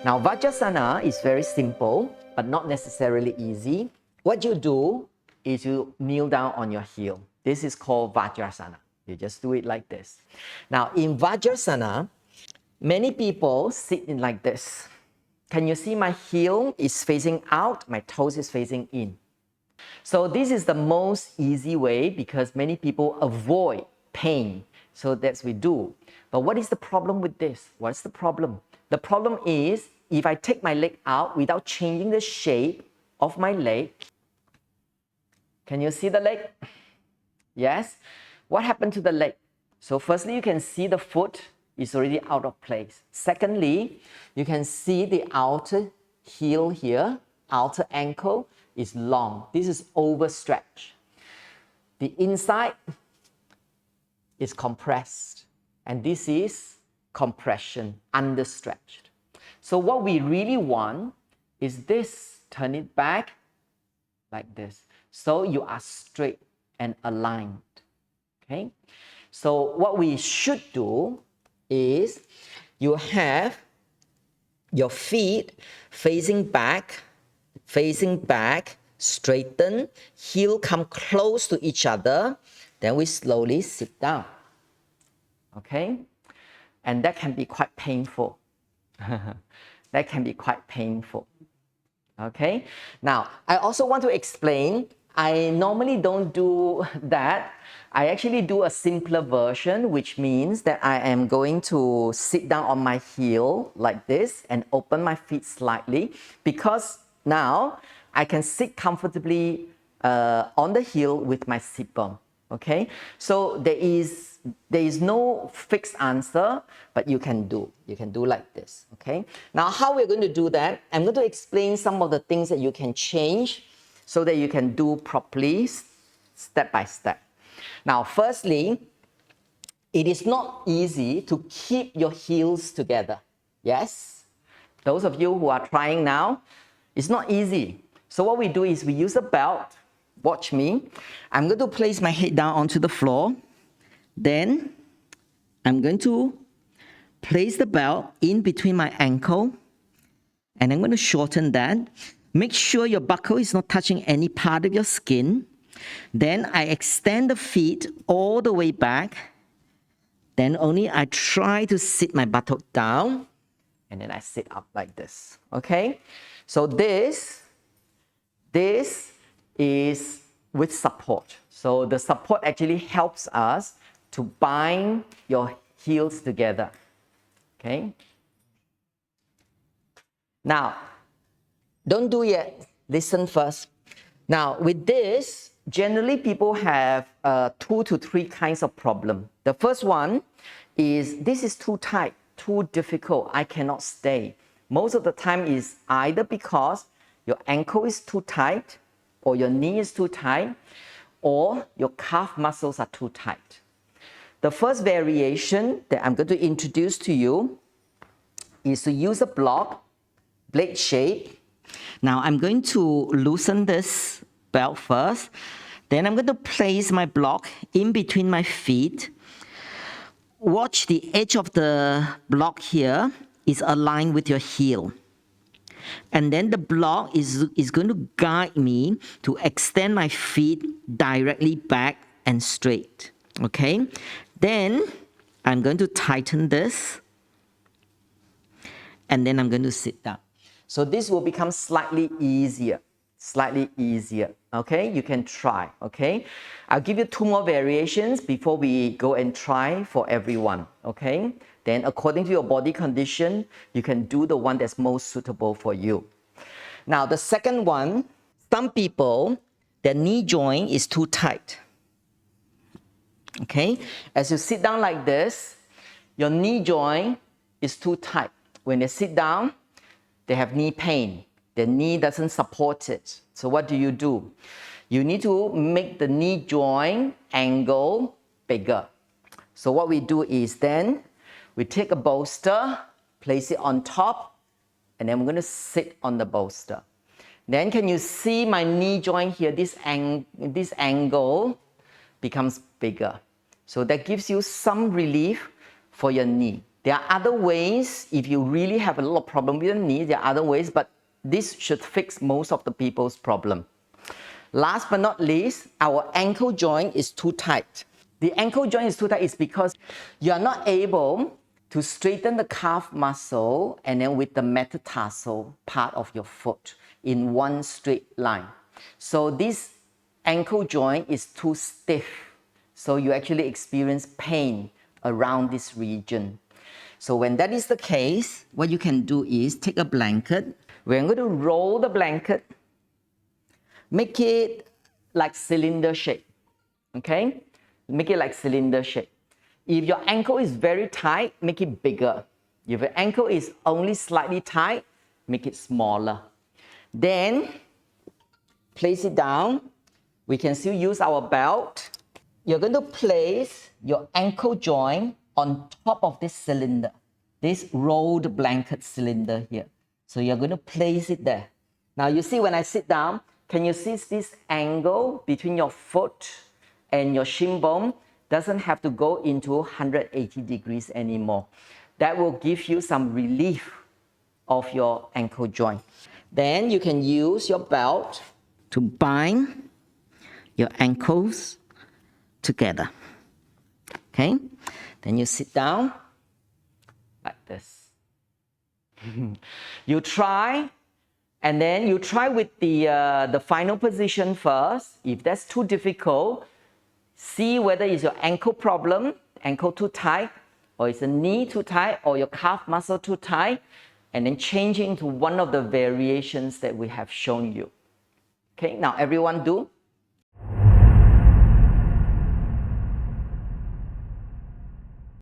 Now, Vajrasana is very simple, but not necessarily easy. What you do is you kneel down on your heel. This is called Vajrasana. You just do it like this. Now, in Vajrasana, many people sit in like this. Can you see my heel is facing out, my toes is facing in? So this is the most easy way because many people avoid pain. So that's what we do. But what is the problem with this? What's the problem? The problem is if I take my leg out without changing the shape of my leg, can you see the leg? Yes? What happened to the leg? So firstly, you can see the foot is already out of place. Secondly, you can see the outer heel here, outer ankle is long. This is overstretched. The inside is compressed. And this is compression, understretched. So what we really want is this. Turn it back like this. So you are straight and aligned. Okay? So what we should do is you have your feet facing back, straighten, heel come close to each other, then we slowly sit down. Okay? And that can be quite painful. That can be quite painful. Okay? Now, I also want to explain, I normally don't do that. I actually do a simpler version, which means that I am going to sit down on my heel like this and open my feet slightly because now I can sit comfortably on the heel with my sit bone. Okay? So there is no fixed answer, but you can do like this. Okay? Now, how we're going to do that, I'm going to explain some of the things that you can change so that you can do properly step by step. Now, firstly, it is not easy to keep your heels together. Yes? Those of you who are trying now, it's not easy. So what we do is we use a belt. Watch me. I'm going to place my head down onto the floor. Then I'm going to place the belt in between my ankle. And I'm going to shorten that. Make sure your buckle is not touching any part of your skin. Then I extend the feet all the way back. Then only I try to sit my buttock down. And then I sit up like this. Okay? So this is with support. So the support actually helps us to bind your heels together. Okay? Now, don't do yet. Listen first. Now, with this, generally people have 2 to 3 kinds of problem. The first one is this is too tight, too difficult. I cannot stay. Most of the time is either because your ankle is too tight, or your knee is too tight, or your calf muscles are too tight. The first variation that I'm going to introduce to you is to use a block, blade shape. Now I'm going to loosen this belt first. Then I'm going to place my block in between my feet. Watch the edge of the block here is aligned with your heel. And then the block is going to guide me to extend my feet directly back and straight. Okay? Then I'm going to tighten this. And then I'm going to sit down. So this will become slightly easier. Slightly easier. Okay? You can try. Okay? I'll give you 2 more variations before we go and try for everyone. Okay? Then according to your body condition, you can do the one that's most suitable for you. Now, the second one, some people, their knee joint is too tight. Okay? As you sit down like this, your knee joint is too tight. When they sit down, they have knee pain. Their knee doesn't support it. So what do? You need to make the knee joint angle bigger. So what we do is then, we take a bolster, place it on top, and then we're going to sit on the bolster. Then can you see my knee joint here? This angle becomes bigger. So that gives you some relief for your knee. There are other ways. If you really have a lot of problem with the knee, there are other ways, but this should fix most of the people's problem. Last but not least, our ankle joint is too tight. The ankle joint is too tight is because you are not able to straighten the calf muscle and then with the metatarsal part of your foot in one straight line. So this ankle joint is too stiff. So you actually experience pain around this region. So when that is the case, what you can do is take a blanket. We're going to roll the blanket, make it like cylinder shape, okay? Make it like cylinder shape. If your ankle is very tight, make it bigger. If your ankle is only slightly tight, make it smaller. Then, place it down. We can still use our belt. You're going to place your ankle joint on top of this cylinder, this rolled blanket cylinder here. So you're going to place it there. Now you see when I sit down, can you see this angle between your foot and your shin bone? Doesn't have to go into 180 degrees anymore. That will give you some relief of your ankle joint. Then you can use your belt to bind your ankles together. Okay? Then you sit down like this. You try, and then you try with the final position first. If that's too difficult, see whether it's your ankle problem, ankle too tight, or it's a knee too tight, or your calf muscle too tight, and then change into one of the variations that we have shown you. Okay, now everyone do